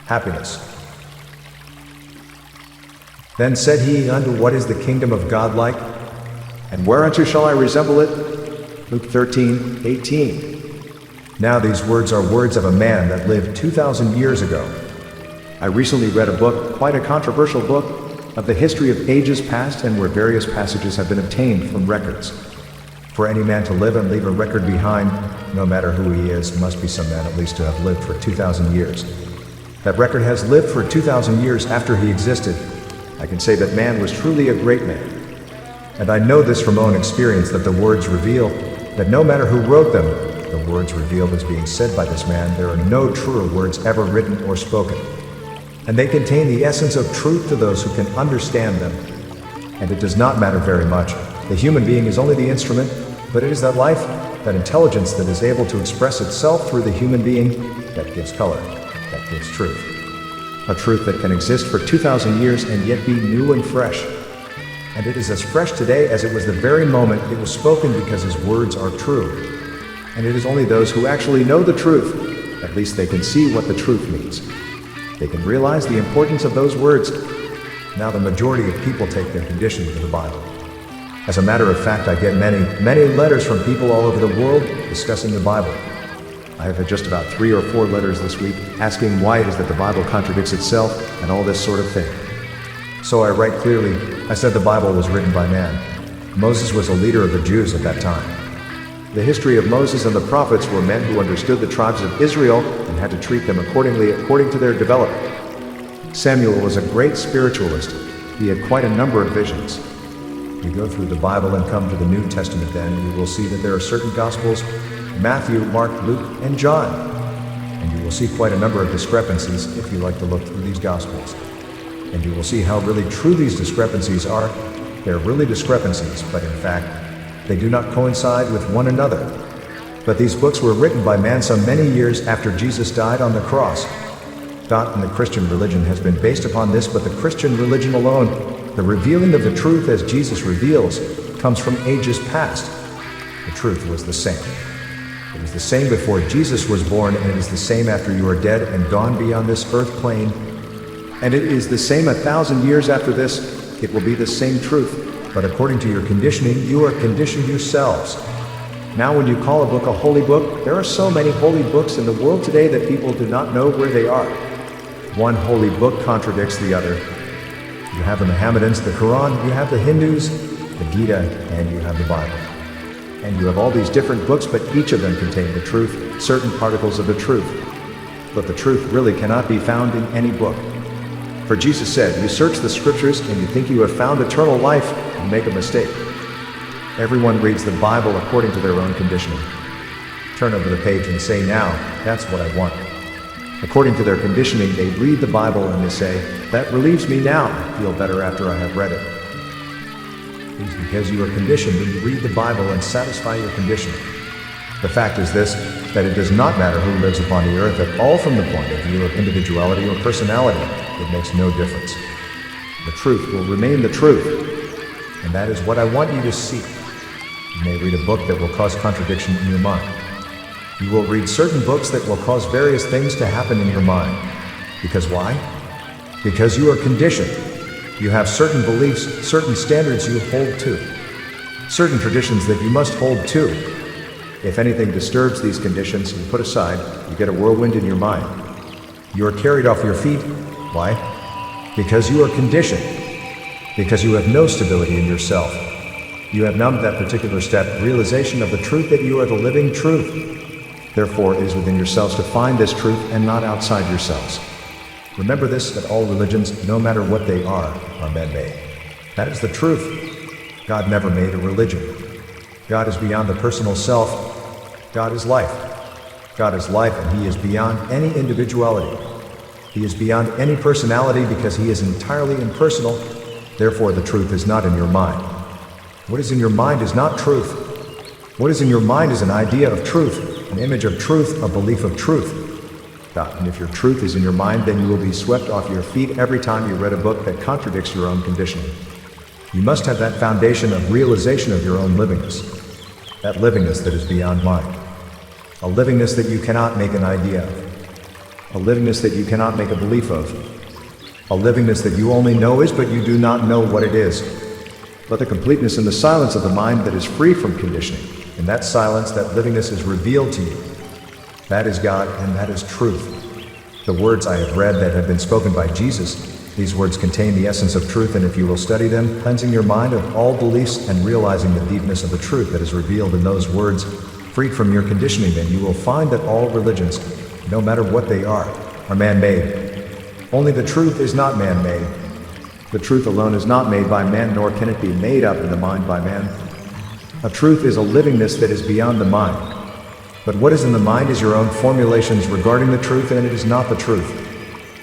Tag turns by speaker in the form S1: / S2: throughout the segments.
S1: Happiness. Then said he unto, What is the kingdom of God like? And whereunto shall I resemble it? Luke 13:18. Now these words are words of a man that lived 2,000 years ago. I recently read a book, quite a controversial book, of the history of ages past and where various passages have been obtained from records. For any man to live and leave a record behind, no matter who he is, must be some man at least to have lived for 2,000 years. That record has lived for 2,000 years after he existed. I can say that man was truly a great man. And I know this from own experience that the words reveal that no matter who wrote them, the words revealed as being said by this man, there are no truer words ever written or spoken. And they contain the essence of truth to those who can understand them. And it does not matter very much. The human being is only the instrument, but it is that life, that intelligence that is able to express itself through the human being that gives color, that gives truth. A truth that can exist for 2,000 years and yet be new and fresh. And it is as fresh today as it was the very moment it was spoken, because his words are true. And it is only those who actually know the truth, at least they can see what the truth means. They can realize the importance of those words. Now the majority of people take their condition to the Bible. As a matter of fact, I get many letters from people all over the world discussing the Bible. I have had just about 3 or 4 letters this week asking why it is that the Bible contradicts itself and all this sort of thing. So I write clearly, I said the Bible was written by man. Moses was a leader of the Jews at that time. The history of Moses and the prophets were men who understood the tribes of Israel and had to treat them accordingly according to their development. Samuel was a great spiritualist. He had quite a number of visions. You go through the Bible and come to the New Testament, then you will see that there are certain Gospels, Matthew, Mark, Luke, and John. And you will see quite a number of discrepancies if you like to look through these Gospels. And you will see how really true these discrepancies are. They're really discrepancies, but in fact, they do not coincide with one another. But these books were written by man some many years after Jesus died on the cross. Thought in the Christian religion has been based upon this, but the Christian religion alone, the revealing of the truth as Jesus reveals, comes from ages past. The truth was the same. It was the same before Jesus was born, and it is the same after you are dead and gone beyond this earth plane. And it is the same 1,000 years after this. It will be the same truth, but according to your conditioning, you are conditioned yourselves. Now when you call a book a holy book, there are so many holy books in the world today that people do not know where they are. One holy book contradicts the other. You have the Mohammedans, the Quran, you have the Hindus, the Gita, and you have the Bible. And you have all these different books, but each of them contain the truth, certain particles of the truth. But the truth really cannot be found in any book. For Jesus said, you search the scriptures and you think you have found eternal life, and make a mistake. Everyone reads the Bible according to their own conditioning. Turn over the page and say, now, that's what I want. According to their conditioning, they read the Bible and they say, that relieves me now, I feel better after I have read it. It is because you are conditioned when you read the Bible and satisfy your conditioning. The fact is this, that it does not matter who lives upon the earth at all from the point of view of individuality or personality. It makes no difference. The truth will remain the truth. And that is what I want you to see. You may read a book that will cause contradiction in your mind. You will read certain books that will cause various things to happen in your mind. Because why? Because you are conditioned. You have certain beliefs, certain standards you hold to. Certain traditions that you must hold to. If anything disturbs these conditions you put aside, you get a whirlwind in your mind. You are carried off your feet. Why? Because you are conditioned. Because you have no stability in yourself. You have numbed that particular step, realization of the truth that you are the living truth. Therefore, it is within yourselves to find this truth and not outside yourselves. Remember this, that all religions, no matter what they are man-made. That is the truth. God never made a religion. God is beyond the personal self. God is life. God is life, and He is beyond any individuality. He is beyond any personality because he is entirely impersonal. Therefore, the truth is not in your mind. What is in your mind is not truth. What is in your mind is an idea of truth, an image of truth, a belief of truth. And if your truth is in your mind, then you will be swept off your feet every time you read a book that contradicts your own conditioning. You must have that foundation of realization of your own livingness. That livingness that is beyond mind. A livingness that you cannot make an idea of. A livingness that you cannot make a belief of. A livingness that you only know is, but you do not know what it is. But the completeness and the silence of the mind that is free from conditioning. In that silence, that livingness is revealed to you. That is God, and that is truth. The words I have read that have been spoken by Jesus, these words contain the essence of truth, and if you will study them, cleansing your mind of all beliefs and realizing the deepness of the truth that is revealed in those words, freed from your conditioning, then you will find that all religions, no matter what they are man-made. Only the truth is not man-made. The truth alone is not made by man, nor can it be made up in the mind by man. A truth is a livingness that is beyond the mind. But what is in the mind is your own formulations regarding the truth, and it is not the truth.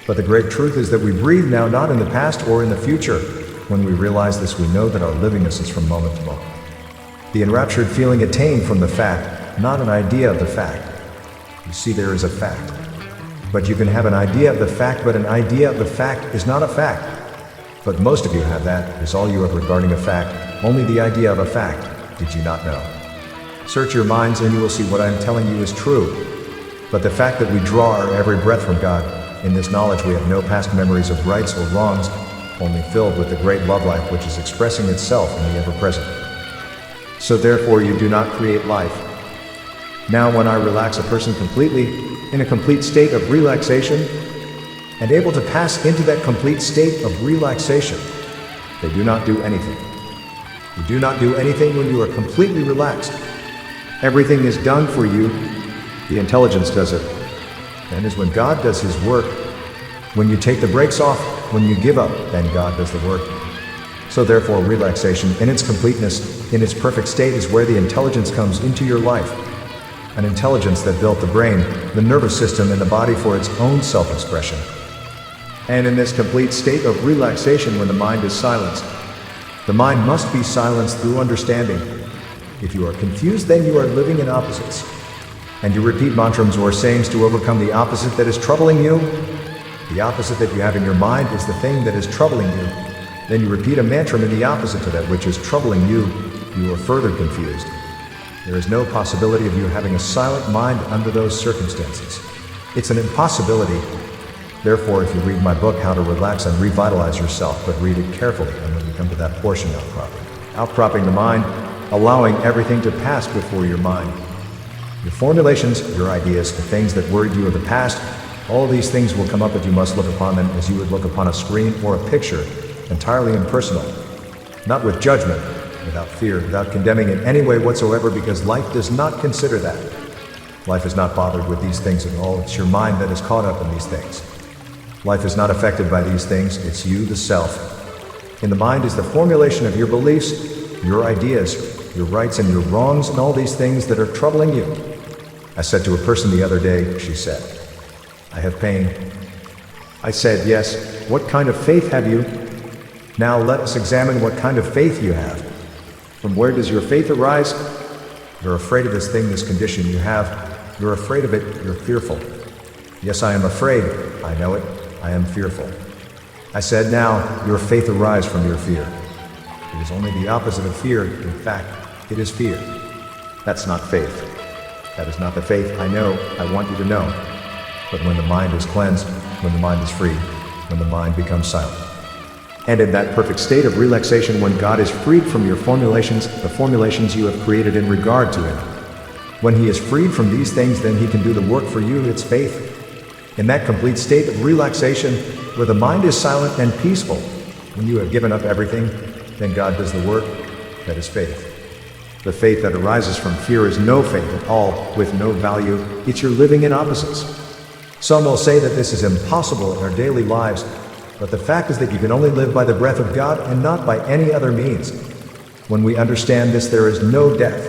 S1: But the great truth is that we breathe now, not in the past or in the future. When we realize this, we know that our livingness is from moment to moment. The enraptured feeling attained from the fact, not an idea of the fact. You see, there is a fact. But you can have an idea of the fact, but an idea of the fact is not a fact. But most of you have that, is all you have regarding a fact, only the idea of a fact. Did you not know? Search your minds and you will see what I am telling you is true. But the fact that we draw our every breath from God, in this knowledge we have no past memories of rights or wrongs, only filled with the great love life which is expressing itself in the ever-present. So therefore you do not create life. Now when I relax a person completely, in a complete state of relaxation, and able to pass into that complete state of relaxation, they do not do anything. You do not do anything when you are completely relaxed. Everything is done for you. The intelligence does it. Then is when God does his work. When you take the brakes off, when you give up, then God does the work. So therefore relaxation in its completeness, in its perfect state, is where the intelligence comes into your life. An intelligence that built the brain, the nervous system, and the body for its own self-expression. And in this complete state of relaxation, when the mind is silenced, the mind must be silenced through understanding. If you are confused, then you are living in opposites. And you repeat mantras or sayings to overcome the opposite that is troubling you. The opposite that you have in your mind is the thing that is troubling you. Then you repeat a mantra in the opposite to that which is troubling you. You are further confused. There is no possibility of you having a silent mind under those circumstances. It's an impossibility. Therefore, if you read my book, How to Relax and Revitalize Yourself, but read it carefully, and when you come to that portion, outcropping the mind, allowing everything to pass before your mind. Your formulations, your ideas, the things that worried you of the past, all these things will come up, but you must look upon them as you would look upon a screen or a picture, entirely impersonal. Not with judgment, without fear, without condemning in any way whatsoever, because life does not consider that. Life is not bothered with these things at all. It's your mind that is caught up in these things. Life is not affected by these things. It's you, the self. In the mind is the formulation of your beliefs, your ideas, your rights and your wrongs, and all these things that are troubling you. I said to a person the other day, she said, "I have pain." I said, "Yes, what kind of faith have you? Now let us examine what kind of faith you have. From where does your faith arise? You're afraid of this thing, this condition you have. You're afraid of it, you're fearful." "Yes, I am afraid. I know it. I am fearful." I said, "Now, your faith arises from your fear. It is only the opposite of fear. In fact, it is fear. That's not faith. That is not the faith I know, I want you to know. But when the mind is cleansed, when the mind is free, when the mind becomes silent, and in that perfect state of relaxation, when God is freed from your formulations, the formulations you have created in regard to him, when he is freed from these things, then he can do the work for you. It's faith. In that complete state of relaxation, where the mind is silent and peaceful, when you have given up everything, then God does the work. That is faith. The faith that arises from fear is no faith at all, with no value. It's your living in opposites. Some will say that this is impossible in our daily lives, but the fact is that you can only live by the breath of God and not by any other means. When we understand this, there is no death.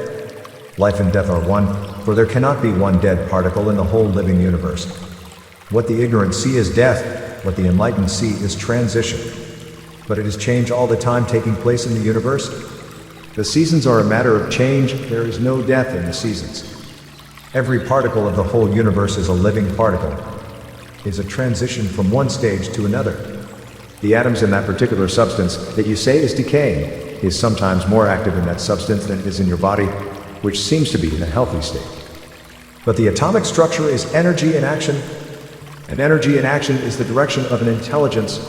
S1: Life and death are one, for there cannot be one dead particle in the whole living universe. What the ignorant see as death, what the enlightened see is transition. But it is change all the time taking place in the universe. The seasons are a matter of change. There is no death in the seasons. Every particle of the whole universe is a living particle, is a transition from one stage to another. The atoms in that particular substance that you say is decaying is sometimes more active in that substance than it is in your body, which seems to be in a healthy state. But the atomic structure is energy in action, and energy in action is the direction of an intelligence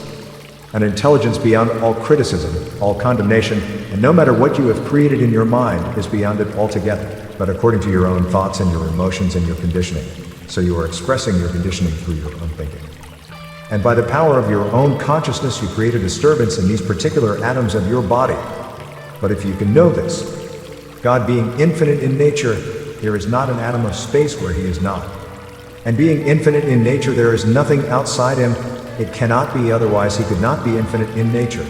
S1: beyond all criticism, all condemnation, and no matter what you have created in your mind is beyond it altogether, but according to your own thoughts and your emotions and your conditioning. So you are expressing your conditioning through your own thinking. And by the power of your own consciousness, you create a disturbance in these particular atoms of your body. But if you can know this, God being infinite in nature, there is not an atom of space where he is not. And being infinite in nature, there is nothing outside him. It cannot be otherwise. He could not be infinite in nature.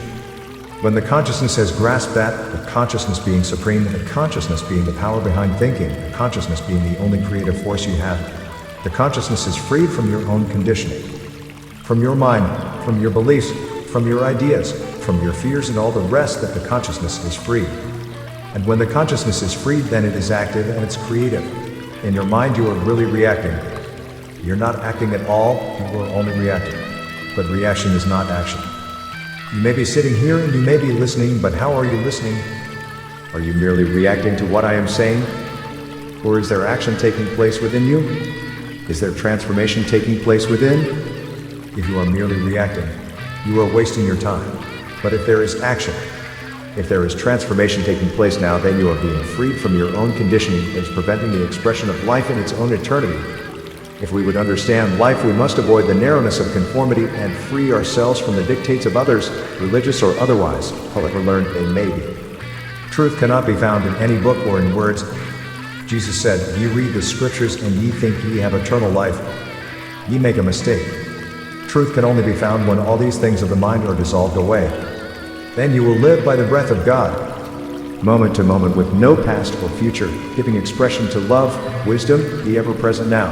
S1: When the consciousness has grasped that, the consciousness being supreme, the consciousness being the power behind thinking, the consciousness being the only creative force you have, the consciousness is freed from your own conditioning, from your mind, from your beliefs, from your ideas, from your fears and all the rest, that the consciousness is free. And when the consciousness is freed, then it is active and it's creative. In your mind you are really reacting. You're not acting at all, you are only reacting. But reaction is not action. You may be sitting here and you may be listening, but how are you listening? Are you merely reacting to what I am saying? Or is there action taking place within you? Is there transformation taking place within? If you are merely reacting, you are wasting your time. But if there is action, if there is transformation taking place now, then you are being freed from your own conditioning that is preventing the expression of life in its own eternity. If we would understand life, we must avoid the narrowness of conformity and free ourselves from the dictates of others, religious or otherwise, however learned they may be. Truth cannot be found in any book or in words. Jesus said, "Ye read the scriptures and ye think ye have eternal life. Ye make a mistake. Truth can only be found when all these things of the mind are dissolved away. Then you will live by the breath of God, moment to moment with no past or future, giving expression to love, wisdom, the ever-present now.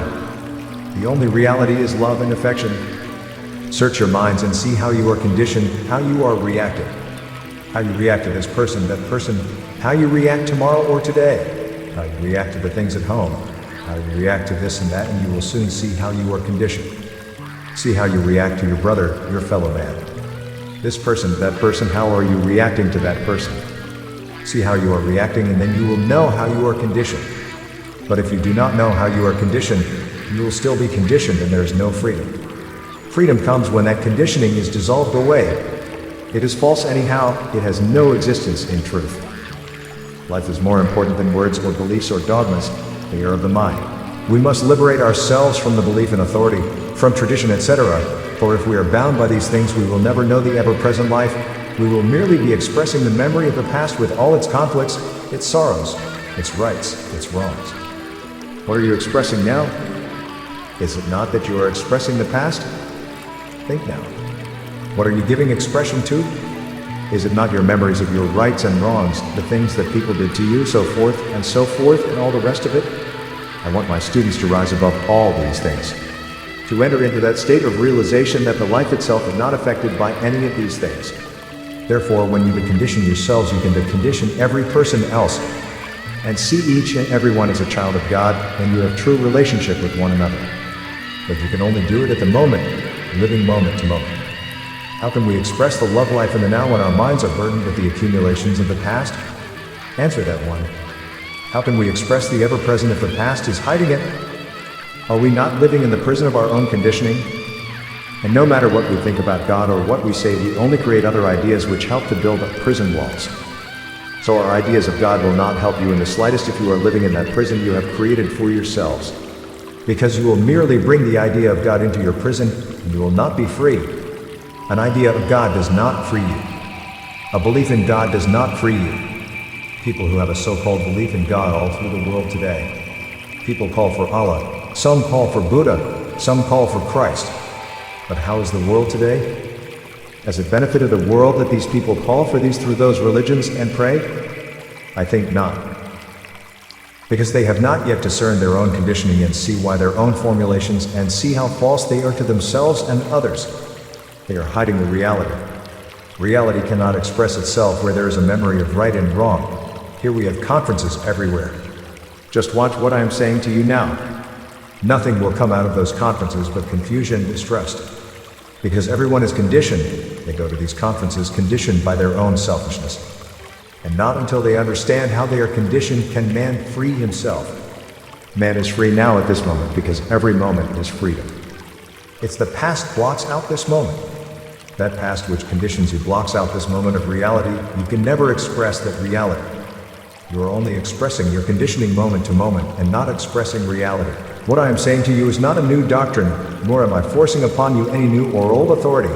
S1: The only reality is love and affection. Search your minds and see how you are conditioned, how you are reacting. How you react to this person, that person, how you react tomorrow or today, how you react to the things at home, how you react to this and that, and you will soon see how you are conditioned. See how you react to your brother, your fellow man. This person, that person, how are you reacting to that person? See how you are reacting, and then you will know how you are conditioned. But if you do not know how you are conditioned, you will still be conditioned and there is no freedom. Freedom comes when that conditioning is dissolved away. It is false anyhow, it has no existence in truth. Life is more important than words or beliefs or dogmas, they are of the mind. We must liberate ourselves from the belief in authority, from tradition, etc. For if we are bound by these things, we will never know the ever-present life. We will merely be expressing the memory of the past with all its conflicts, its sorrows, its rights, its wrongs. What are you expressing now? Is it not that you are expressing the past? Think now. What are you giving expression to? Is it not your memories of your rights and wrongs, the things that people did to you, so forth, and all the rest of it? I want my students to rise above all these things, to enter into that state of realization that the life itself is not affected by any of these things. Therefore, when you condition yourselves, you can condition every person else, and see each and every one as a child of God, and you have true relationship with one another. But you can only do it at the moment, living moment to moment. How can we express the love life in the now when our minds are burdened with the accumulations of the past? Answer that one. How can we express the ever-present if the past is hiding it? Are we not living in the prison of our own conditioning? And no matter what we think about God or what we say, we only create other ideas which help to build up prison walls. So our ideas of God will not help you in the slightest if you are living in that prison you have created for yourselves. Because you will merely bring the idea of God into your prison, and you will not be free. An idea of God does not free you. A belief in God does not free you. People who have a so-called belief in God all through the world today. People call for Allah, some call for Buddha, some call for Christ. But how is the world today? Has it benefited the world that these people call for these through those religions and pray? I think not. Because they have not yet discerned their own conditioning and see why their own formulations and see how false they are to themselves and others. They are hiding the reality. Reality cannot express itself where there is a memory of right and wrong. Here we have conferences everywhere. Just watch what I am saying to you now. Nothing will come out of those conferences but confusion and distrust. Because everyone is conditioned, they go to these conferences conditioned by their own selfishness. And not until they understand how they are conditioned can man free himself. Man is free now at this moment because every moment is freedom. It's the past blocks out this moment. That past which conditions you blocks out this moment of reality. You can never express that reality. You are only expressing your conditioning moment to moment and not expressing reality. What I am saying to you is not a new doctrine, nor am I forcing upon you any new or old authority,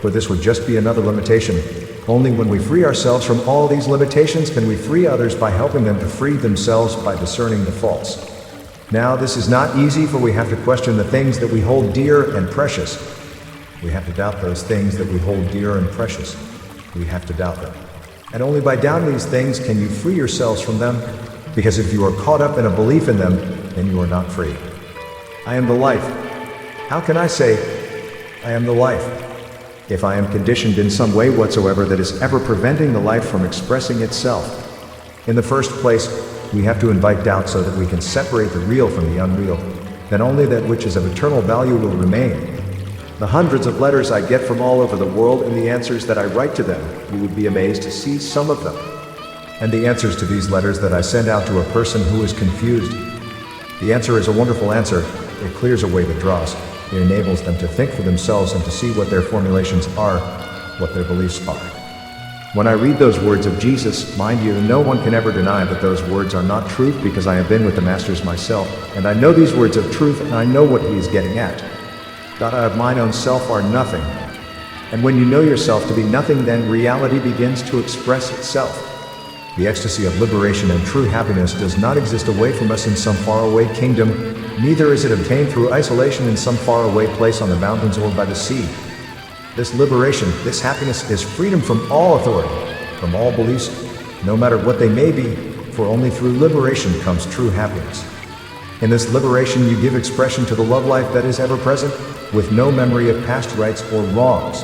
S1: for this would just be another limitation. Only when we free ourselves from all these limitations can we free others by helping them to free themselves by discerning the false. Now, this is not easy, for we have to question the things that we hold dear and precious. We have to doubt those things that we hold dear and precious. We have to doubt them. And only by doubting these things can you free yourselves from them, because if you are caught up in a belief in them, then you are not free. I am the life. How can I say, I am the life, if I am conditioned in some way whatsoever that is ever preventing the life from expressing itself? In the first place, we have to invite doubt so that we can separate the real from the unreal. Then only that which is of eternal value will remain. The hundreds of letters I get from all over the world and the answers that I write to them, you would be amazed to see some of them. And the answers to these letters that I send out to a person who is confused. The answer is a wonderful answer. It clears away the dross. It enables them to think for themselves and to see what their formulations are, what their beliefs are. When I read those words of Jesus, mind you, no one can ever deny that those words are not truth, because I have been with the masters myself, and I know these words of truth, and I know what he is getting at. That I of mine own self are nothing. And when you know yourself to be nothing, then reality begins to express itself. The ecstasy of liberation and true happiness does not exist away from us in some faraway kingdom, neither is it obtained through isolation in some faraway place on the mountains or by the sea. This liberation, this happiness, is freedom from all authority, from all beliefs, no matter what they may be, for only through liberation comes true happiness. In this liberation you give expression to the love life that is ever present, with no memory of past rights or wrongs.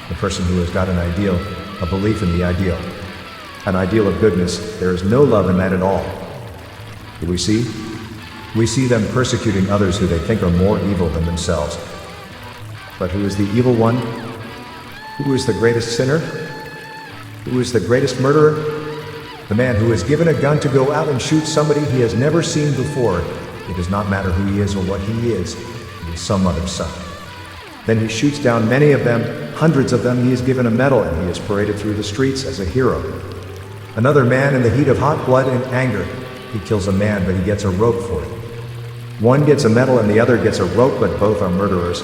S1: The person who has got an ideal, a belief in the ideal, an ideal of goodness, there is no love in that at all. Do we see? We see them persecuting others who they think are more evil than themselves. But who is the evil one? Who is the greatest sinner? Who is the greatest murderer? The man who is given a gun to go out and shoot somebody he has never seen before. It does not matter who he is or what he is. He is some other's son. Then he shoots down many of them, hundreds of them. He is given a medal and he is paraded through the streets as a hero. Another man, in the heat of hot blood and anger, he kills a man, but he gets a rope for it. One gets a medal and the other gets a rope, but both are murderers.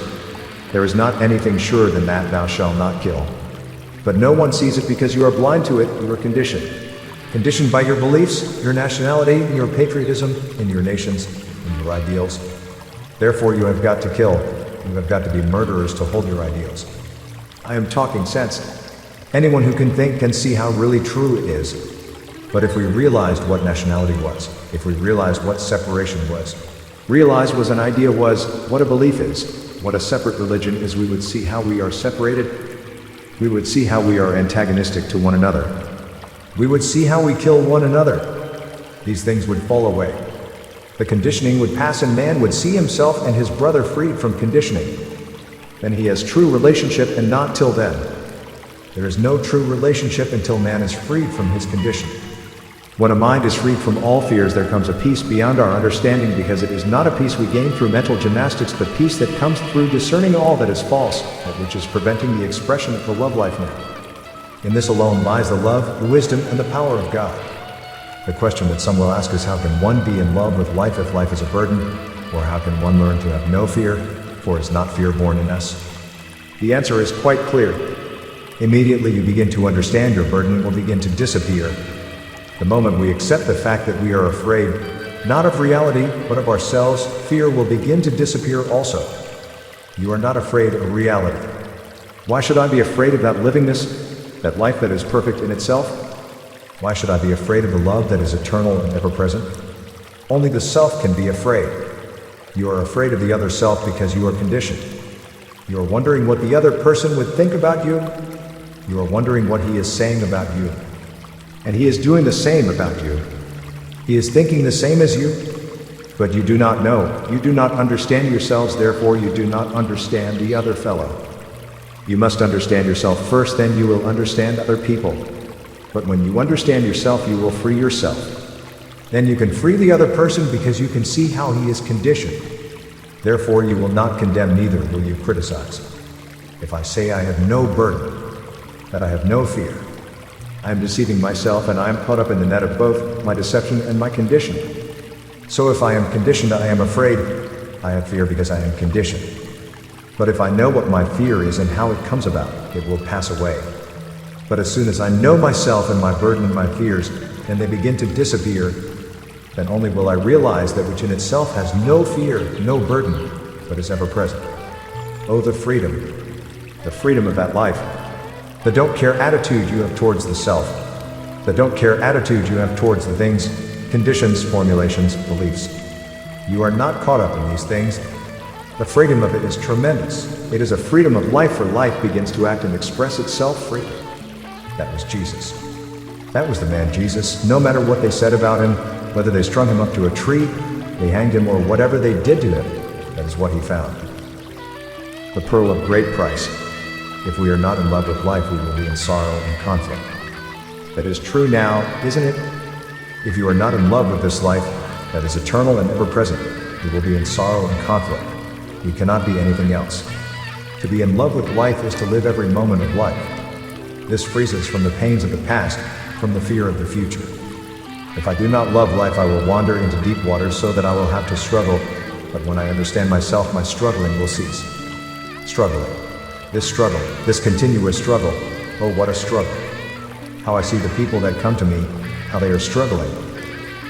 S1: There is not anything surer than that, thou shalt not kill. But no one sees it because you are blind to it. You are conditioned. Conditioned by your beliefs, your nationality, your patriotism, in your nations, in your ideals. Therefore you have got to kill. You have got to be murderers to hold your ideals. I am talking sense. Anyone who can think can see how really true it is. But if we realized what nationality was, if we realized what separation was, realized was an idea was, what a belief is, what a separate religion is, we would see how we are separated. We would see how we are antagonistic to one another. We would see how we kill one another. These things would fall away. The conditioning would pass and man would see himself and his brother freed from conditioning. Then he has true relationship, and not till then. There is no true relationship until man is freed from his condition. When a mind is freed from all fears, there comes a peace beyond our understanding, because it is not a peace we gain through mental gymnastics, but peace that comes through discerning all that is false, that which is preventing the expression of the love life now. In this alone lies the love, the wisdom, and the power of God. The question that some will ask is, how can one be in love with life if life is a burden? Or how can one learn to have no fear, for is not fear born in us? The answer is quite clear. Immediately you begin to understand, your burden will begin to disappear. The moment we accept the fact that we are afraid, not of reality, but of ourselves, fear will begin to disappear also. You are not afraid of reality. Why should I be afraid of that livingness, that life that is perfect in itself? Why should I be afraid of the love that is eternal and ever-present? Only the self can be afraid. You are afraid of the other self because you are conditioned. You are wondering what the other person would think about you. You are wondering what he is saying about you. And he is doing the same about you. He is thinking the same as you. But you do not know. You do not understand yourselves, therefore you do not understand the other fellow. You must understand yourself first, then you will understand other people. But when you understand yourself, you will free yourself. Then you can free the other person because you can see how he is conditioned. Therefore you will not condemn, neither will you criticize. If I say I have no burden, that I have no fear, I am deceiving myself, and I am caught up in the net of both my deception and my condition. So if I am conditioned, I am afraid. I have fear because I am conditioned. But if I know what my fear is and how it comes about, it will pass away. But as soon as I know myself and my burden and my fears, and they begin to disappear, then only will I realize that which in itself has no fear, no burden, but is ever present. Oh, the freedom of that life. The don't care attitude you have towards the self. The don't care attitude you have towards the things, conditions, formulations, beliefs. You are not caught up in these things. The freedom of it is tremendous. It is a freedom of life, for life begins to act and express itself freely. That was Jesus. That was the man Jesus. No matter what they said about him, whether they strung him up to a tree, they hanged him, or whatever they did to him, that is what he found. The pearl of great price. If we are not in love with life, we will be in sorrow and conflict. That is true now, isn't it? If you are not in love with this life, that is eternal and ever-present, you will be in sorrow and conflict. We cannot be anything else. To be in love with life is to live every moment of life. This frees us from the pains of the past, from the fear of the future. If I do not love life, I will wander into deep waters so that I will have to struggle, but when I understand myself, my struggling will cease. Struggling. This continuous struggle, oh what a struggle. How I see the people that come to me, how they are struggling.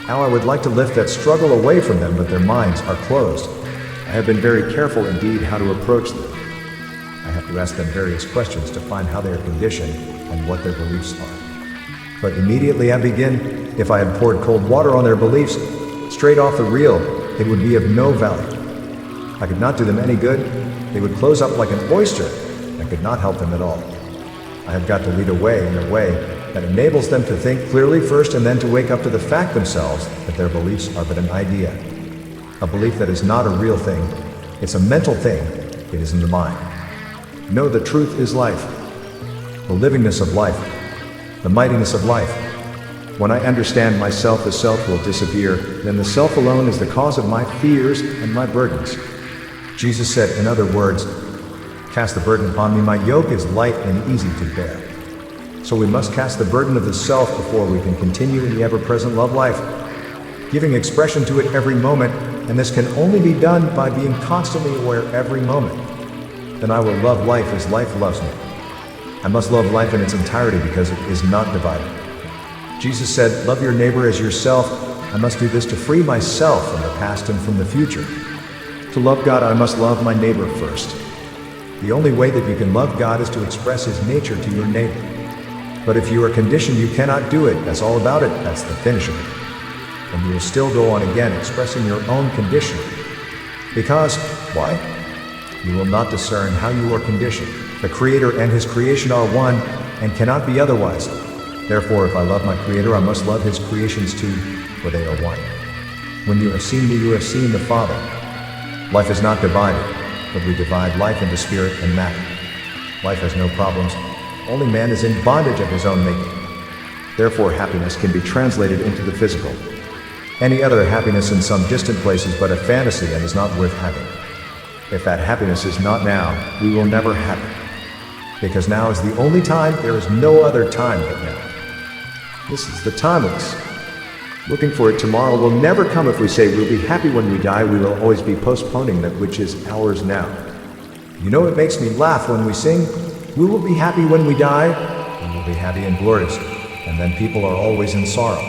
S1: How I would like to lift that struggle away from them, but their minds are closed. I have been very careful indeed how to approach them. I have to ask them various questions to find how they are conditioned and what their beliefs are. But immediately I begin, if I had poured cold water on their beliefs, straight off the reel, it would be of no value. I could not do them any good. They would close up like an oyster. I could not help them at all. I have got to lead a way in a way that enables them to think clearly first, and then to wake up to the fact themselves that their beliefs are but an idea. A belief that is not a real thing. It's a mental thing. It is in the mind. No, the truth is life. The livingness of life. The mightiness of life. When I understand myself, the self will disappear. Then the self alone is the cause of my fears and my burdens. Jesus said, in other words, cast the burden upon me, my yoke is light and easy to bear. So we must cast the burden of the self before we can continue in the ever-present love life, giving expression to it every moment, and this can only be done by being constantly aware every moment. Then I will love life as life loves me. I must love life in its entirety because it is not divided. Jesus said, love your neighbor as yourself. I must do this to free myself from the past and from the future. To love God, I must love my neighbor first. The only way that you can love God is to express his nature to your neighbor. But if you are conditioned, you cannot do it. That's all about it. That's the finish of it. And you will still go on again expressing your own condition. Because, why? You will not discern how you are conditioned. The Creator and his creation are one, and cannot be otherwise. Therefore, if I love my Creator, I must love his creations too, for they are one. When you have seen me, you have seen the Father. Life is not divided, but we divide life into spirit and matter. Life has no problems. Only man is in bondage of his own making. Therefore, happiness can be translated into the physical. Any other happiness in some distant place is but a fantasy and is not worth having. If that happiness is not now, we will never have it. Because now is the only time, there is no other time but now. This is the timeless. Looking for it tomorrow will never come. If we say we'll be happy when we die, we will always be postponing that which is ours now. You know, it makes me laugh when we sing, we will be happy when we die, and we'll be happy and glorious, and then people are always in sorrow.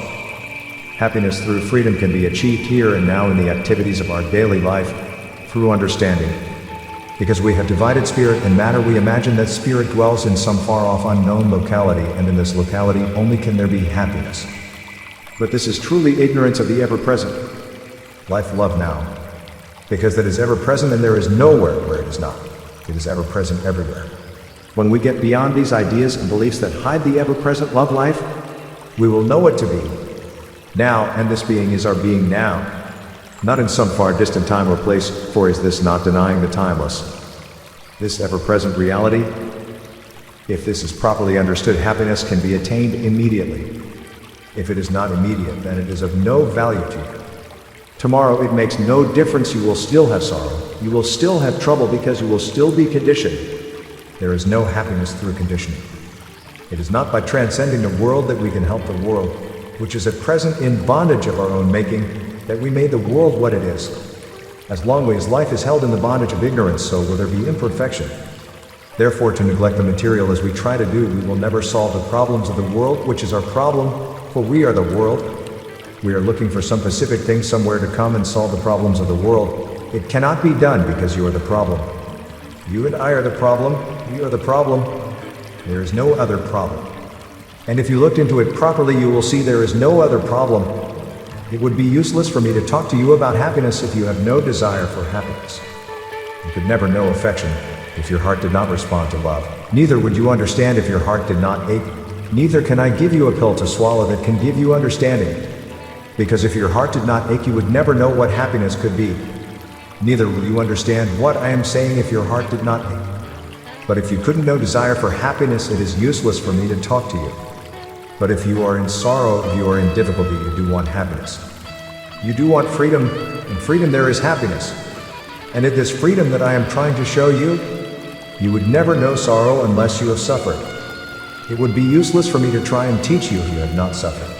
S1: Happiness through freedom can be achieved here and now in the activities of our daily life, through understanding. Because we have divided spirit and matter, we imagine that spirit dwells in some far-off unknown locality, and in this locality only can there be happiness. But this is truly ignorance of the ever-present. Life love now. Because that is ever-present and there is nowhere where it is not. It is ever present everywhere. When we get beyond these ideas and beliefs that hide the ever-present love life, we will know it to be now, and this being is our being now, not in some far distant time or place, for is this not denying the timeless, this ever-present reality? If this is properly understood, happiness can be attained immediately. If it is not immediate, then it is of no value to you. Tomorrow it makes no difference, you will still have sorrow, you will still have trouble because you will still be conditioned. There is no happiness through conditioning. It is not by transcending the world that we can help the world, which is at present in bondage of our own making, that we made the world what it is. As long as life is held in the bondage of ignorance, so will there be imperfection. Therefore, to neglect the material as we try to do, we will never solve the problems of the world, which is our problem, for we are the world. We are looking for some specific thing somewhere to come and solve the problems of the world. It cannot be done because you are the problem. You and I are the problem, we are the problem. There is no other problem. And if you looked into it properly, you will see there is no other problem. It would be useless for me to talk to you about happiness if you have no desire for happiness. You could never know affection if your heart did not respond to love. Neither would you understand if your heart did not ache. Neither can I give you a pill to swallow that can give you understanding. Because if your heart did not ache, you would never know what happiness could be. Neither will you understand what I am saying if your heart did not ache. But if you couldn't know desire for happiness, it is useless for me to talk to you. But if you are in sorrow, if you are in difficulty, you do want happiness. You do want freedom, and freedom there is happiness. And in this freedom that I am trying to show you, you would never know sorrow unless you have suffered. It would be useless for me to try and teach you if you have not suffered.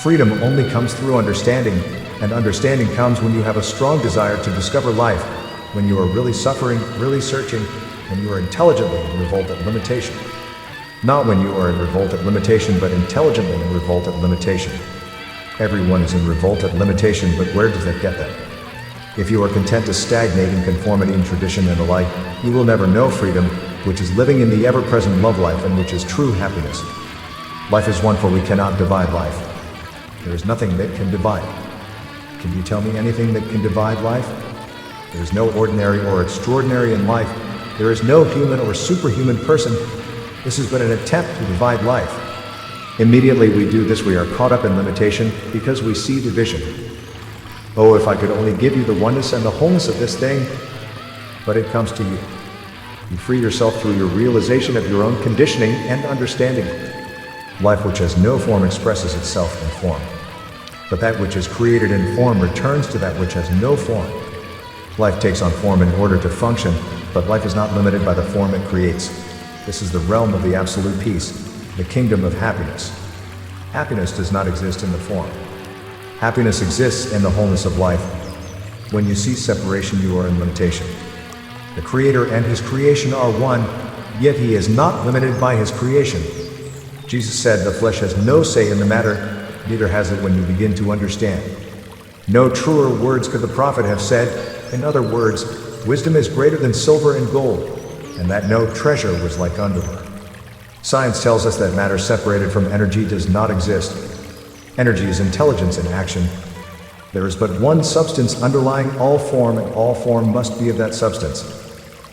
S1: Freedom only comes through understanding, and understanding comes when you have a strong desire to discover life, when you are really suffering, really searching, and you are intelligently in revolt at limitation. Not when you are in revolt at limitation, but intelligently in revolt at limitation. Everyone is in revolt at limitation, but where does that get them? If you are content to stagnate in conformity and tradition and the like, you will never know freedom, which is living in the ever-present love life and which is true happiness. Life is one, for we cannot divide life. There is nothing that can divide. Can you tell me anything that can divide life? There is no ordinary or extraordinary in life. There is no human or superhuman person. This is but an attempt to divide life. Immediately we do this, we are caught up in limitation because we see division. Oh, if I could only give you the oneness and the wholeness of this thing, but it comes to you. You free yourself through your realization of your own conditioning and understanding. Life which has no form expresses itself in form. But that which is created in form returns to that which has no form. Life takes on form in order to function, but life is not limited by the form it creates. This is the realm of the absolute peace, the kingdom of happiness. Happiness does not exist in the form. Happiness exists in the wholeness of life. When you see separation, you are in limitation. The Creator and His creation are one, yet He is not limited by His creation. Jesus said, the flesh has no say in the matter, neither has it when you begin to understand. No truer words could the prophet have said. In other words, wisdom is greater than silver and gold, and that no treasure was like underwear. Science tells us that matter separated from energy does not exist. Energy is intelligence in action. There is but one substance underlying all form, and all form must be of that substance.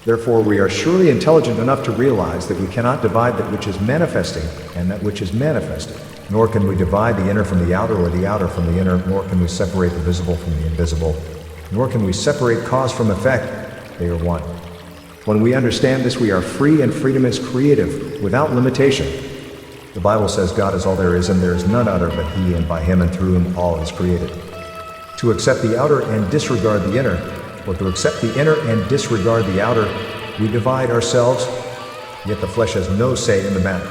S1: Therefore, we are surely intelligent enough to realize that we cannot divide that which is manifesting and that which is manifested. Nor can we divide the inner from the outer or the outer from the inner, nor can we separate the visible from the invisible, nor can we separate cause from effect. They are one. When we understand this, we are free, and freedom is creative, without limitation. The Bible says God is all there is, and there is none other but He, and by Him and through Him all is created. To accept the outer and disregard the inner, or to accept the inner and disregard the outer, we divide ourselves, yet the flesh has no say in the matter.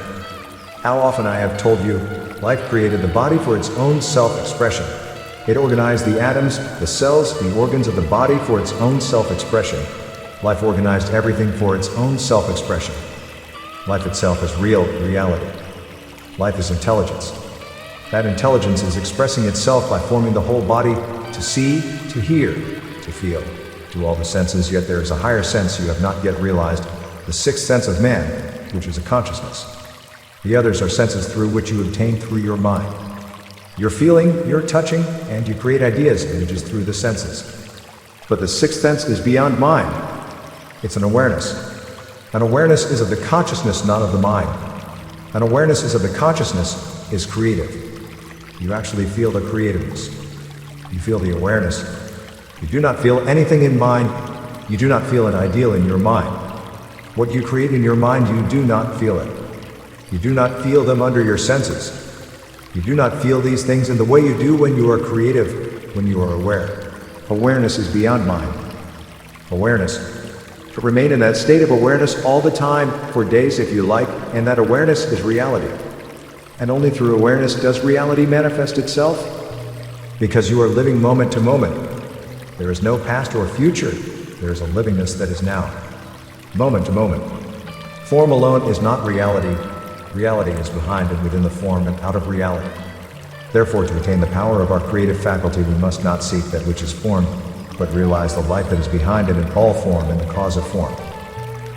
S1: How often I have told you, life created the body for its own self-expression. It organized the atoms, the cells, the organs of the body for its own self-expression. Life organized everything for its own self-expression. Life itself is real reality. Life is intelligence. That intelligence is expressing itself by forming the whole body to see, to hear, to feel, to all the senses, yet there is a higher sense you have not yet realized, the sixth sense of man, which is a consciousness. The others are senses through which you obtain through your mind. You're feeling, you're touching, and you create ideas, images through the senses. But the sixth sense is beyond mind. It's an awareness. An awareness is of the consciousness, not of the mind. An awareness is of the consciousness, is creative. You actually feel the creativeness. You feel the awareness. You do not feel anything in mind. You do not feel an ideal in your mind. What you create in your mind, you do not feel it. You do not feel them under your senses. You do not feel these things in the way you do when you are creative, when you are aware. Awareness is beyond mind. Awareness. To remain in that state of awareness all the time, for days if you like, and that awareness is reality. And only through awareness does reality manifest itself. Because you are living moment to moment. There is no past or future. There is a livingness that is now. Moment to moment. Form alone is not reality. Reality is behind and within the form and out of reality. Therefore, to attain the power of our creative faculty, we must not seek that which is form, but realize the light that is behind it in all form and the cause of form.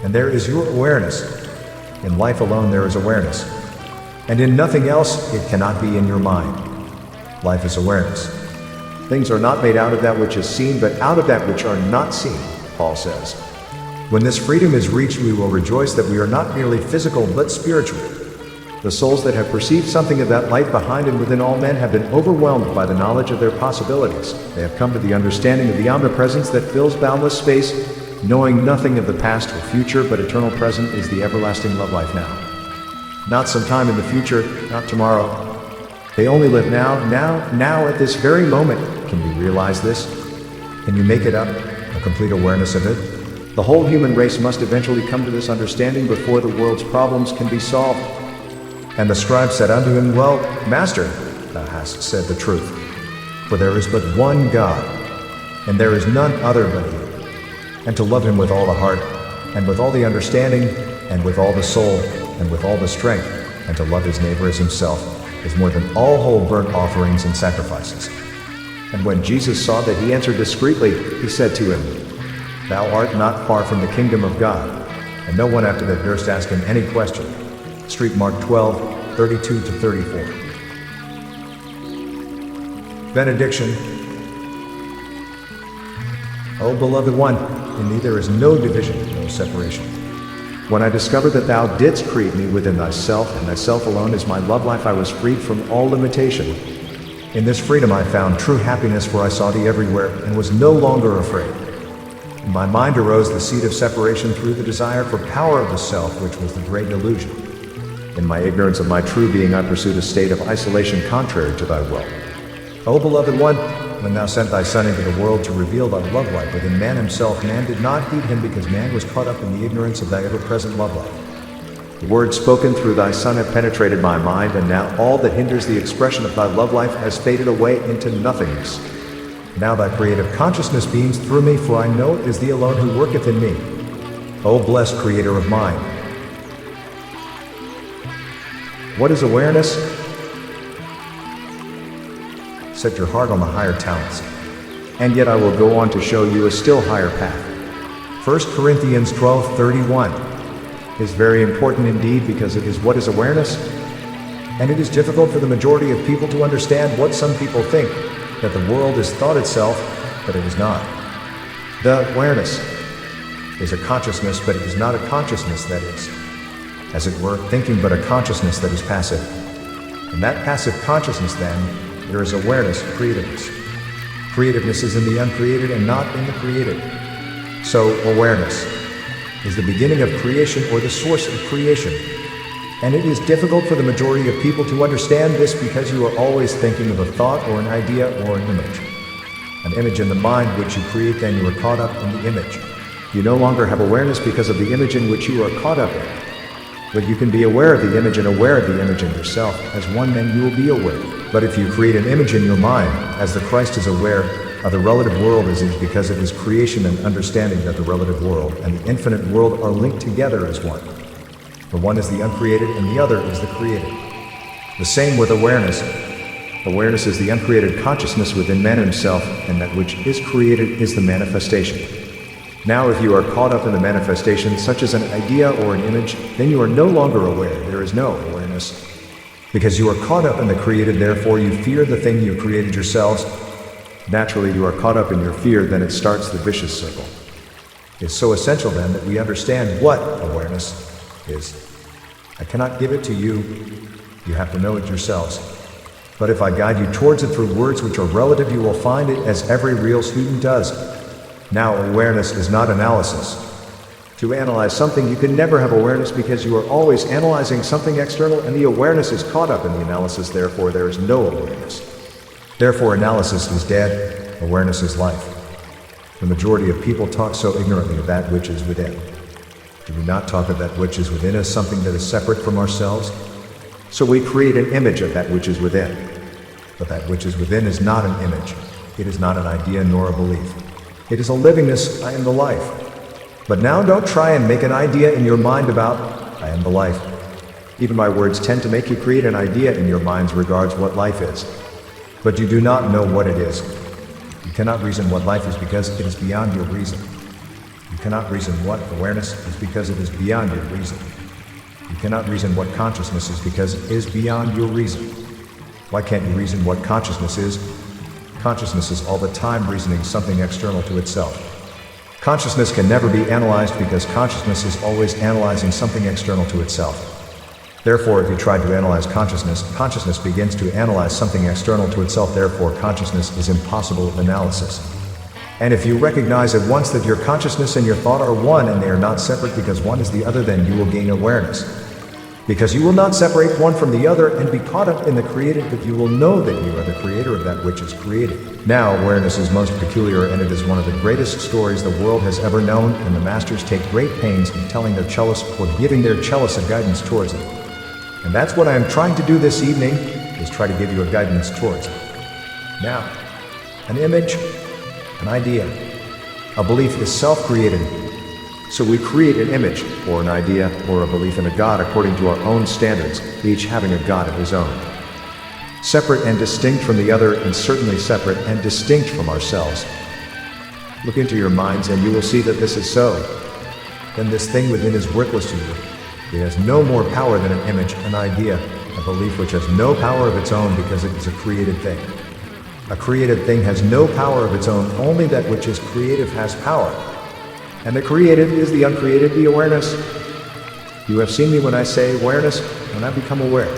S1: And there is your awareness. In life alone there is awareness. And in nothing else it cannot be in your mind. Life is awareness. Things are not made out of that which is seen, but out of that which are not seen, Paul says. When this freedom is reached, we will rejoice that we are not merely physical but spiritual. The souls that have perceived something of that light behind and within all men have been overwhelmed by the knowledge of their possibilities. They have come to the understanding of the omnipresence that fills boundless space, knowing nothing of the past or future, but eternal present is the everlasting love life now. Not sometime in the future, not tomorrow. They only live now at this very moment. Can you realize this? Can you make it up, a complete awareness of it? The whole human race must eventually come to this understanding before the world's problems can be solved. And the scribe said unto him, Well, Master, thou hast said the truth. For there is but one God, and there is none other but He. And to love Him with all the heart, and with all the understanding, and with all the soul, and with all the strength, and to love his neighbor as himself, is more than all whole burnt offerings and sacrifices. And when Jesus saw that he answered discreetly, he said to him, Thou art not far from the kingdom of God. And no one after that durst ask him any question. Street Mark 12, 32 to 34. Benediction. O beloved one, in thee there is no division, no separation. When I discovered that thou didst create me within thyself, and thyself alone is my love life, I was freed from all limitation. In this freedom I found true happiness, for I saw thee everywhere, and was no longer afraid. In my mind arose the seed of separation through the desire for power of the self, which was the great illusion. In my ignorance of my true being I pursued a state of isolation contrary to thy will. O beloved one, when thou sent thy Son into the world to reveal thy love light within man himself, man did not heed him, because man was caught up in the ignorance of thy ever-present love light. The words spoken through thy Son have penetrated my mind, and now all that hinders the expression of thy love life has faded away into nothingness. Now thy creative consciousness beams through me, for I know it is thee alone who worketh in me. O blessed Creator of mine! What is awareness? Set your heart on the higher talents. And yet I will go on to show you a still higher path. 1 Corinthians 12:31 is very important indeed, because it is what is awareness. And it is difficult for the majority of people to understand what some people think, that the world is thought itself, but it is not. The awareness is a consciousness, but it is not a consciousness that is, as it were, thinking, but a consciousness that is passive. In that passive consciousness, then, there is awareness, creativeness. Creativeness is in the uncreated and not in the created. So, awareness is the beginning of creation, or the source of creation. And it is difficult for the majority of people to understand this, because you are always thinking of a thought or an idea or an image. An image in the mind which you create, then you are caught up in the image. You no longer have awareness because of the image in which you are caught up in. But you can be aware of the image and aware of the image in yourself. As one, then you will be aware. But if you create an image in your mind, as the Christ is aware of the relative world, is because it is creation and understanding that the relative world and the infinite world are linked together as one. The one is the uncreated and the other is the created. The same with awareness. Awareness is the uncreated consciousness within man himself, and that which is created is the manifestation. Now if you are caught up in the manifestation, such as an idea or an image, then you are no longer aware. There is no awareness. Because you are caught up in the created, therefore you fear the thing you created yourselves. Naturally you are caught up in your fear, then it starts the vicious circle. It is so essential then that we understand what awareness is. I cannot give it to you. You have to know it yourselves. But if I guide you towards it through words which are relative, you will find it as every real student does. Now, awareness is not analysis. To analyze something, you can never have awareness because you are always analyzing something external, and the awareness is caught up in the analysis, therefore there is no awareness. Therefore, analysis is dead, awareness is life. The majority of people talk so ignorantly of that which is within. Do we not talk of that which is within as something that is separate from ourselves? So we create an image of that which is within. But that which is within is not an image. It is not an idea nor a belief. It is a livingness, I am the life. But now don't try and make an idea in your mind about, I am the life. Even my words tend to make you create an idea in your minds regards what life is. But you do not know what it is. You cannot reason what life is because it is beyond your reason. You cannot reason what awareness is because it is beyond your reason. You cannot reason what consciousness is because it is beyond your reason. Why can't you reason what consciousness is? Consciousness is all the time reasoning something external to itself. Consciousness can never be analyzed because consciousness is always analyzing something external to itself. Therefore, if you try to analyze consciousness, consciousness begins to analyze something external to itself. Therefore, consciousness is impossible of analysis. And if you recognize at once that your consciousness and your thought are one and they are not separate because one is the other, then you will gain awareness. Because you will not separate one from the other and be caught up in the created, but you will know that you are the creator of that which is created. Now, awareness is most peculiar, and it is one of the greatest stories the world has ever known, and the masters take great pains in telling their cellists or giving their cellists a guidance towards it. And that's what I am trying to do this evening, is try to give you a guidance towards it. Now, an image, an idea, a belief is self-created. So we create an image, or an idea, or a belief in a God according to our own standards, each having a God of his own. Separate and distinct from the other, and certainly separate and distinct from ourselves. Look into your minds and you will see that this is so. Then this thing within is worthless to you. It has no more power than an image, an idea, a belief which has no power of its own because it is a created thing. A created thing has no power of its own, only that which is creative has power. And the created is the uncreated, the awareness. You have seen me when I say awareness, when I become aware.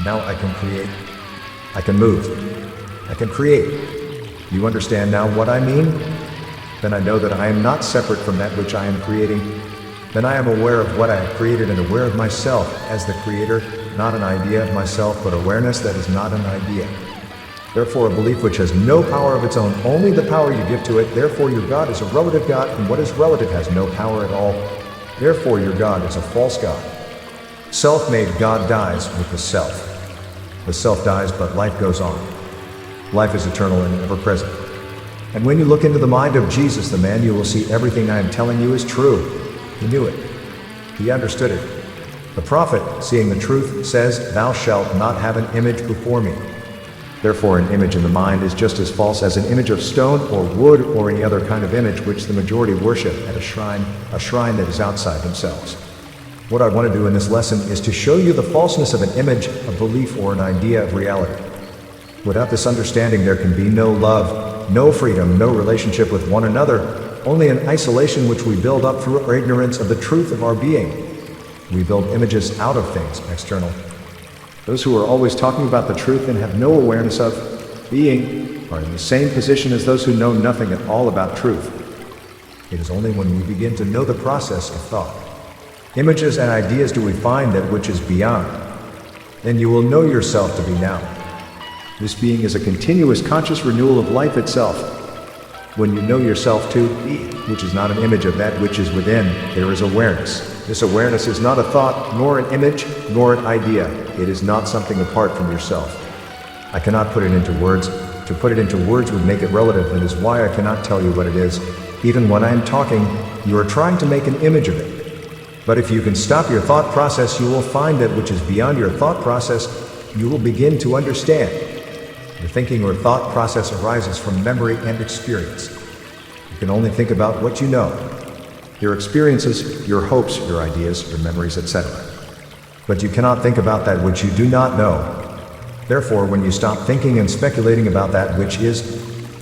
S1: Now I can create. I can move. I can create. You understand now what I mean? Then I know that I am not separate from that which I am creating. Then I am aware of what I have created and aware of myself as the creator, not an idea of myself, but awareness that is not an idea. Therefore, a belief which has no power of its own, only the power you give to it. Therefore, your God is a relative God, and what is relative has no power at all. Therefore, your God is a false God. Self-made God dies with the self. The self dies, but life goes on. Life is eternal and ever-present. And when you look into the mind of Jesus, the man, you will see everything I am telling you is true. He knew it. He understood it. The prophet, seeing the truth, says, "Thou shalt not have an image before me." Therefore, an image in the mind is just as false as an image of stone or wood or any other kind of image which the majority worship at a shrine that is outside themselves. What I want to do in this lesson is to show you the falseness of an image, a belief, or an idea of reality. Without this understanding, there can be no love, no freedom, no relationship with one another, only an isolation which we build up through our ignorance of the truth of our being. We build images out of things external. Those who are always talking about the truth and have no awareness of being are in the same position as those who know nothing at all about truth. It is only when we begin to know the process of thought, images and ideas do we find that which is beyond. Then you will know yourself to be now. This being is a continuous conscious renewal of life itself. When you know yourself to be, which is not an image of that which is within, there is awareness. This awareness is not a thought, nor an image, nor an idea. It is not something apart from yourself. I cannot put it into words. To put it into words would make it relative, and is why I cannot tell you what it is. Even when I am talking, you are trying to make an image of it. But if you can stop your thought process, you will find that which is beyond your thought process. You will begin to understand. Your thinking or thought process arises from memory and experience. You can only think about what you know. Your experiences, your hopes, your ideas, your memories, etc. But you cannot think about that which you do not know. Therefore, when you stop thinking and speculating about that which is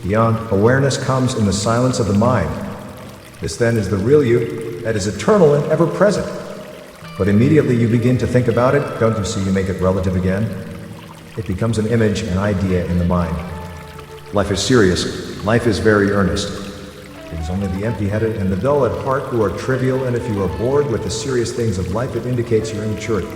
S1: beyond, awareness comes in the silence of the mind. This then is the real you, that is eternal and ever present. But immediately you begin to think about it, don't you see you make it relative again? It becomes an image, an idea in the mind. Life is serious, life is very earnest. It is only the empty-headed and the dull at heart who are trivial, and if you are bored with the serious things of life, it indicates your immaturity.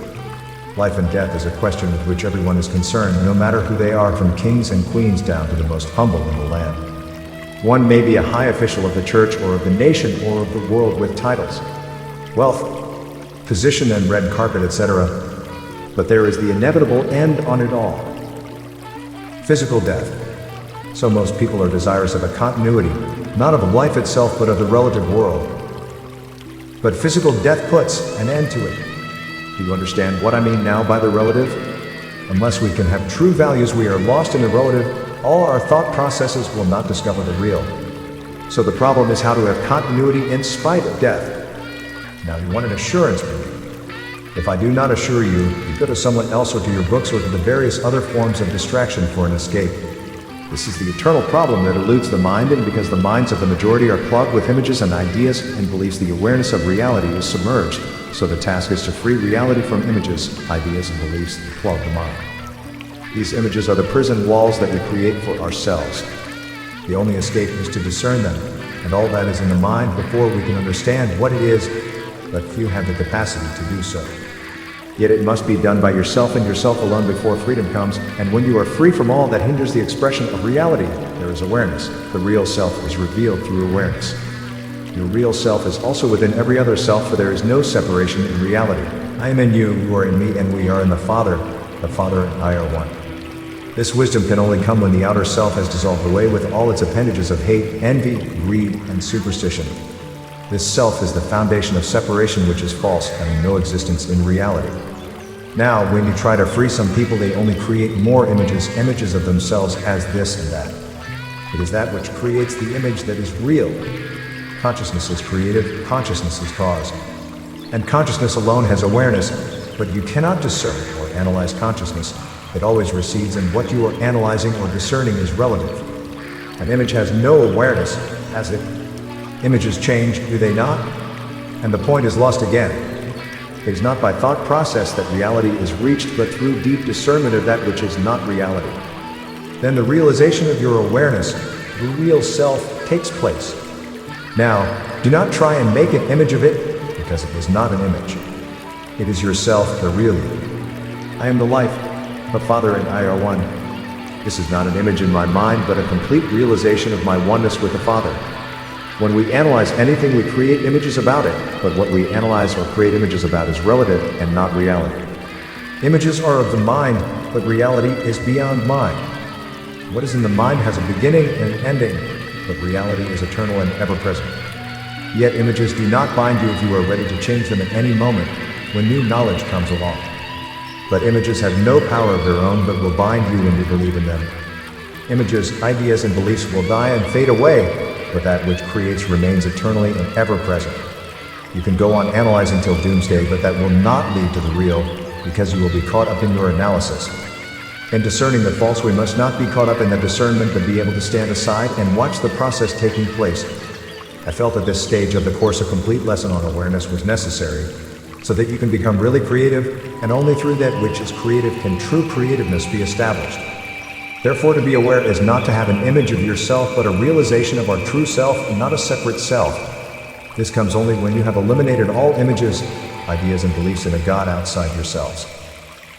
S1: Life and death is a question with which everyone is concerned, no matter who they are, from kings and queens down to the most humble in the land. One may be a high official of the church or of the nation or of the world with titles, wealth, position and red carpet, etc. But there is the inevitable end on it all. Physical death. So most people are desirous of a continuity, not of life itself but of the relative world. But physical death puts an end to it. Do you understand what I mean now by the relative? Unless we can have true values, we are lost in the relative. All our thought processes will not discover the real. So the problem is how to have continuity in spite of death. Now you want an assurance from me. If I do not assure you, you go to someone else or to your books or to the various other forms of distraction for an escape. This is the eternal problem that eludes the mind, and because the minds of the majority are clogged with images and ideas and beliefs, the awareness of reality is submerged. So the task is to free reality from images, ideas, and beliefs that clog the mind. These images are the prison walls that we create for ourselves. The only escape is to discern them, and all that is in the mind before we can understand what it is, but few have the capacity to do so. Yet it must be done by yourself and yourself alone before freedom comes, and when you are free from all that hinders the expression of reality, there is awareness. The real self is revealed through awareness. Your real self is also within every other self, for there is no separation in reality. I am in you, you are in me, and we are in the Father and I are one. This wisdom can only come when the outer self has dissolved away with all its appendages of hate, envy, greed, and superstition. This self is the foundation of separation, which is false, having no existence in reality. Now, when you try to free some people, they only create more images of themselves as this and that. It is that which creates the image that is real. Consciousness is creative, consciousness is cause. And consciousness alone has awareness, but you cannot discern or analyze consciousness. It always recedes, and what you are analyzing or discerning is relative. An image has no awareness, has it? Images change, do they not? And the point is lost again. It is not by thought process that reality is reached, but through deep discernment of that which is not reality. Then the realization of your awareness, the real self, takes place. Now, do not try and make an image of it, because it is not an image. It is yourself, the real you. I am the life, the Father and I are one. This is not an image in my mind, but a complete realization of my oneness with the Father. When we analyze anything, we create images about it, but what we analyze or create images about is relative and not reality. Images are of the mind, but reality is beyond mind. What is in the mind has a beginning and an ending, but reality is eternal and ever-present. Yet images do not bind you if you are ready to change them at any moment, when new knowledge comes along. But images have no power of their own, but will bind you when you believe in them. Images, ideas, and beliefs will die and fade away, but that which creates remains eternally and ever-present. You can go on analyzing till doomsday, but that will not lead to the real, because you will be caught up in your analysis. In discerning the false, we must not be caught up in the discernment, but be able to stand aside and watch the process taking place. I felt at this stage of the course a complete lesson on awareness was necessary, so that you can become really creative, and only through that which is creative can true creativeness be established. Therefore, to be aware is not to have an image of yourself, but a realization of our true self, and not a separate self. This comes only when you have eliminated all images, ideas, and beliefs in a God outside yourselves.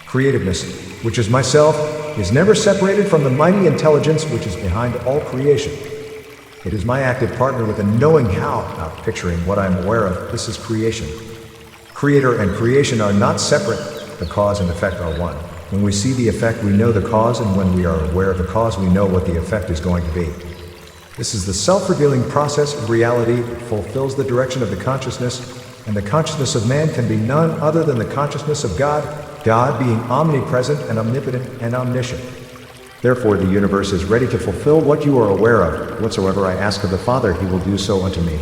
S1: Creativeness, which is myself, is never separated from the mighty intelligence which is behind all creation. It is my active partner with a knowing how, not picturing what I am aware of. This is creation. Creator and creation are not separate. The cause and effect are one. When we see the effect, we know the cause, and when we are aware of the cause, we know what the effect is going to be. This is the self-revealing process of reality. It fulfills the direction of the consciousness, and the consciousness of man can be none other than the consciousness of God, God being omnipresent and omnipotent and omniscient. Therefore, the universe is ready to fulfill what you are aware of. Whatsoever I ask of the Father, he will do so unto me.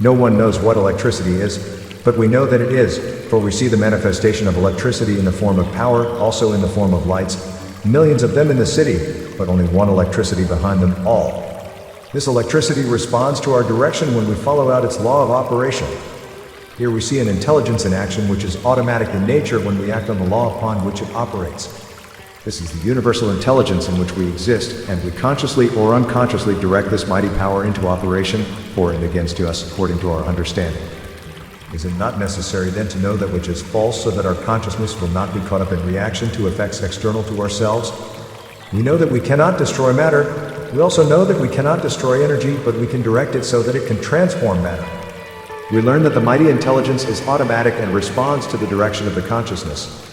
S1: No one knows what electricity is, but we know that it is, for we see the manifestation of electricity in the form of power, also in the form of lights, millions of them in the city, but only one electricity behind them all. This electricity responds to our direction when we follow out its law of operation. Here we see an intelligence in action which is automatic in nature when we act on the law upon which it operates. This is the universal intelligence in which we exist, and we consciously or unconsciously direct this mighty power into operation for and against us according to our understanding. Is it not necessary then to know that which is false so that our consciousness will not be caught up in reaction to effects external to ourselves? We know that we cannot destroy matter. We also know that we cannot destroy energy, but we can direct it so that it can transform matter. We learn that the mighty intelligence is automatic and responds to the direction of the consciousness.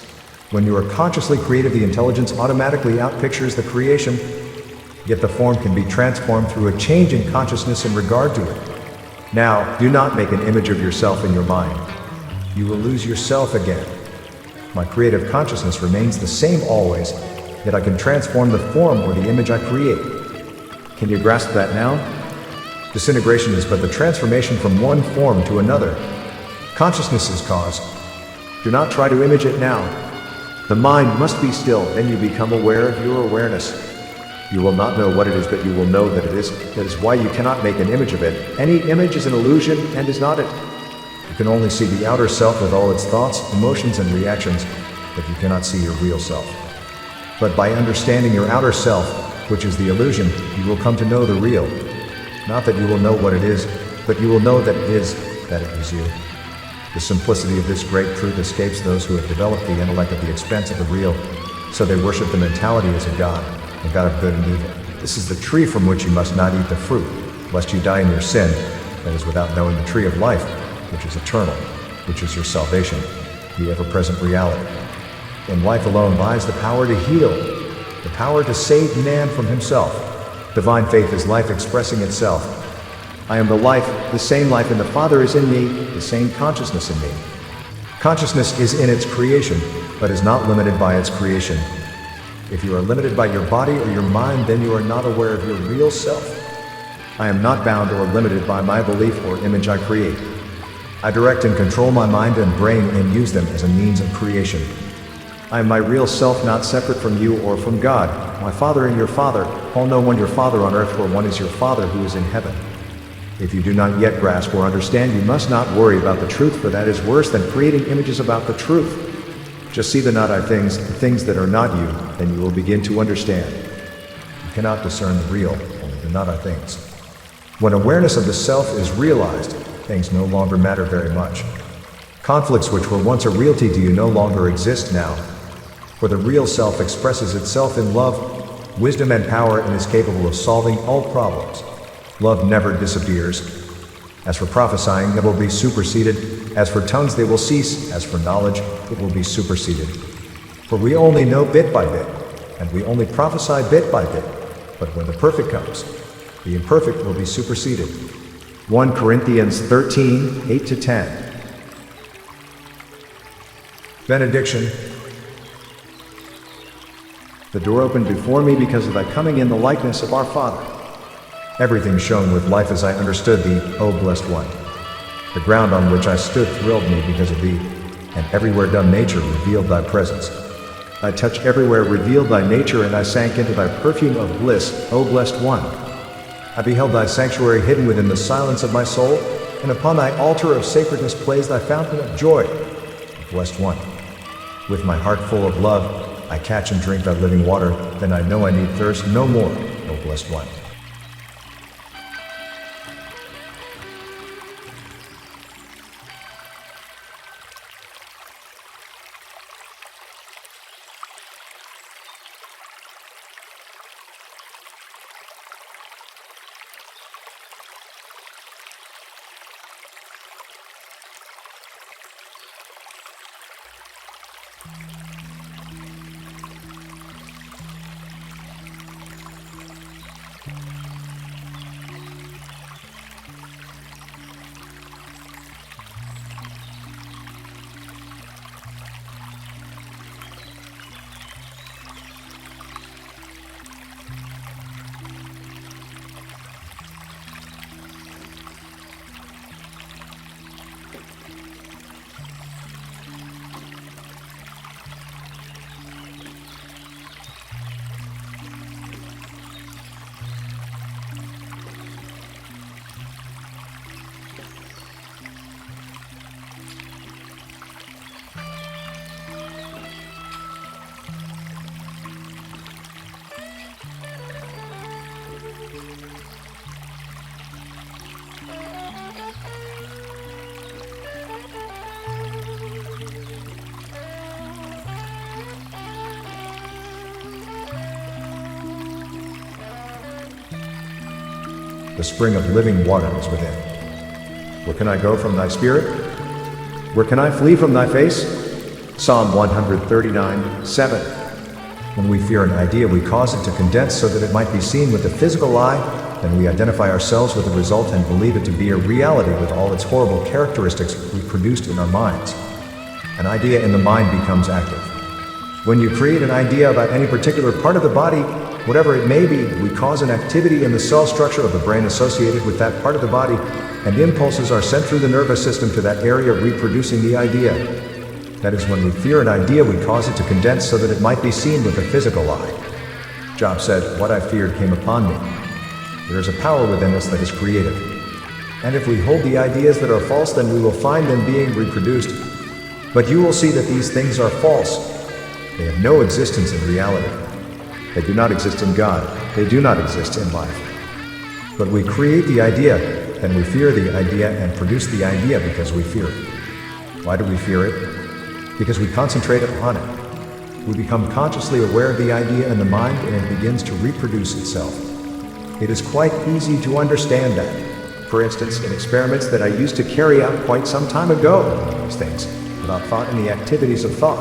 S1: When you are consciously creative, the intelligence automatically outpictures the creation, yet the form can be transformed through a change in consciousness in regard to it. Now, do not make an image of yourself in your mind. You will lose yourself again. My creative consciousness remains the same always, yet I can transform the form or the image I create. Can you grasp that now? Disintegration is but the transformation from one form to another. Consciousness is cause. Do not try to image it now. The mind must be still, then you become aware of your awareness. You will not know what it is, but you will know that it is. That is why you cannot make an image of it. Any image is an illusion and is not it. You can only see the outer self with all its thoughts, emotions, and reactions, but you cannot see your real self. But by understanding your outer self, which is the illusion, you will come to know the real. Not that you will know what it is, but you will know that it is you. The simplicity of this great truth escapes those who have developed the intellect at the expense of the real, so they worship the mentality as a god of good and evil. This is the tree from which you must not eat the fruit, lest you die in your sin, that is without knowing the tree of life, which is eternal, which is your salvation, the ever-present reality. In life alone lies the power to heal, the power to save man from himself. Divine faith is life expressing itself. I am the life, the same life in the Father is in me, the same consciousness in me. Consciousness is in its creation, but is not limited by its creation. If you are limited by your body or your mind, then you are not aware of your real self. I am not bound or limited by my belief or image I create. I direct and control my mind and brain and use them as a means of creation. I am my real self, not separate from you or from God, my Father and your Father. Call no one your Father on earth, for one is your Father who is in heaven. If you do not yet grasp or understand, you must not worry about the truth, for that is worse than creating images about the truth. Just see the not I things, the things that are not you, then you will begin to understand. You cannot discern the real, only the not I things. When awareness of the self is realized, things no longer matter very much. Conflicts which were once a reality to you no longer exist now. For the real self expresses itself in love, wisdom, and power, and is capable of solving all problems. Love never disappears. As for prophesying, it will be superseded. As for tongues, they will cease. As for knowledge, it will be superseded. For we only know bit by bit, and we only prophesy bit by bit. But when the perfect comes, the imperfect will be superseded. 1 Corinthians 13, 8-10. Benediction. The door opened before me because of thy coming in the likeness of our Father. Everything shone with life as I understood thee, O blessed one. The ground on which I stood thrilled me because of thee, and everywhere dumb nature revealed thy presence. Thy touch everywhere revealed thy nature, and I sank into thy perfume of bliss, O blessed one. I beheld thy sanctuary hidden within the silence of my soul, and upon thy altar of sacredness plays thy fountain of joy, O blessed one. With my heart full of love, I catch and drink thy living water, then I know I need thirst no more, O blessed one. The spring of living water is within. Where can I go from thy spirit? Where can I flee from thy face? Psalm 139:7. When we fear an idea, we cause it to condense so that it might be seen with the physical eye, then we identify ourselves with the result and believe it to be a reality with all its horrible characteristics reproduced in our minds. An idea in the mind becomes active. When you create an idea about any particular part of the body, whatever it may be, we cause an activity in the cell structure of the brain associated with that part of the body, and impulses are sent through the nervous system to that area reproducing the idea. That is, when we fear an idea, we cause it to condense so that it might be seen with the physical eye. Job said, "What I feared came upon me." There is a power within us that is creative. And if we hold the ideas that are false, then we will find them being reproduced. But you will see that these things are false. They have no existence in reality. They do not exist in God. They do not exist in life. But we create the idea, then we fear the idea and produce the idea because we fear it. Why do we fear it? Because we concentrate upon it. We become consciously aware of the idea in the mind and it begins to reproduce itself. It is quite easy to understand that. For instance, in experiments that I used to carry out quite some time ago, these things, without thought in the activities of thought,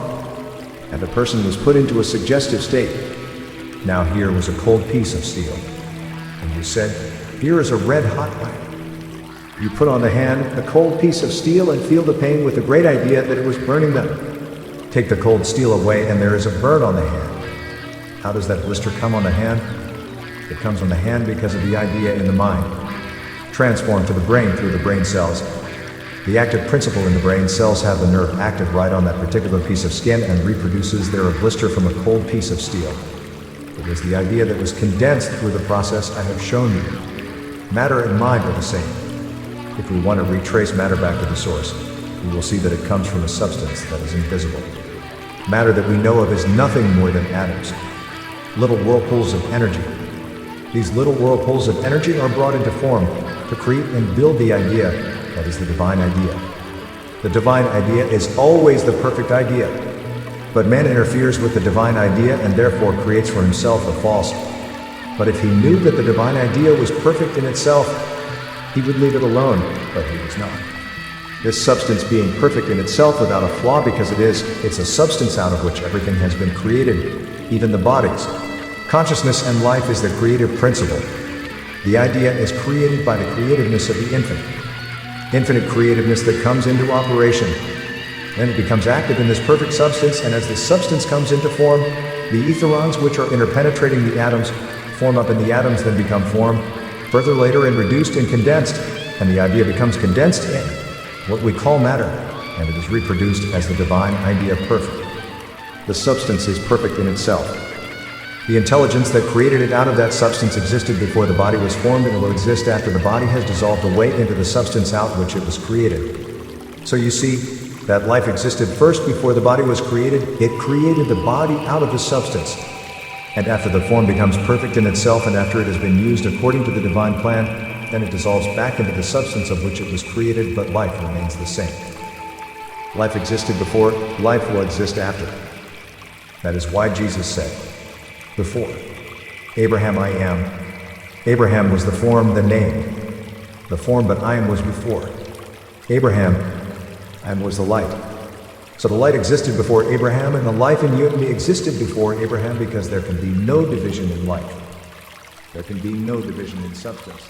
S1: and the person was put into a suggestive state. Now here was a cold piece of steel, and you said, "Here is a red-hot iron." You put on the hand a cold piece of steel and feel the pain with the great idea that it was burning them. Take the cold steel away and there is a burn on the hand. How does that blister come on the hand? It comes on the hand because of the idea in the mind, transformed to the brain through the brain cells. The active principle in the brain cells have the nerve active right on that particular piece of skin and reproduces there a blister from a cold piece of steel. It was the idea that was condensed through the process I have shown you. Matter and mind are the same. If we want to retrace matter back to the source, we will see that it comes from a substance that is invisible. Matter that we know of is nothing more than atoms, little whirlpools of energy. These little whirlpools of energy are brought into form to create and build the idea that is the divine idea. The divine idea is always the perfect idea. But man interferes with the divine idea and therefore creates for himself a false. But if he knew that the divine idea was perfect in itself, he would leave it alone, but he was not. This substance being perfect in itself without a flaw because it's a substance out of which everything has been created, even the bodies. Consciousness and life is the creative principle. The idea is created by the creativeness of the infinite. Infinite creativeness that comes into operation. Then it becomes active in this perfect substance, and as the substance comes into form, the etherons which are interpenetrating the atoms form up in the atoms, then become formed, further later and reduced and condensed, and the idea becomes condensed in what we call matter, and it is reproduced as the divine idea perfect. The substance is perfect in itself. The intelligence that created it out of that substance existed before the body was formed and will exist after the body has dissolved away into the substance out which it was created. So you see, that life existed first before the body was created. It created the body out of the substance. And after the form becomes perfect in itself and after it has been used according to the divine plan, then it dissolves back into the substance of which it was created, but life remains the same. Life existed before, life will exist after. That is why Jesus said, "Before Abraham I am." Abraham was the form, the name. The form, but I am was before. Abraham, I am was the light. So the light existed before Abraham, and the life in you and me existed before Abraham, because there can be no division in life. There can be no division in substance.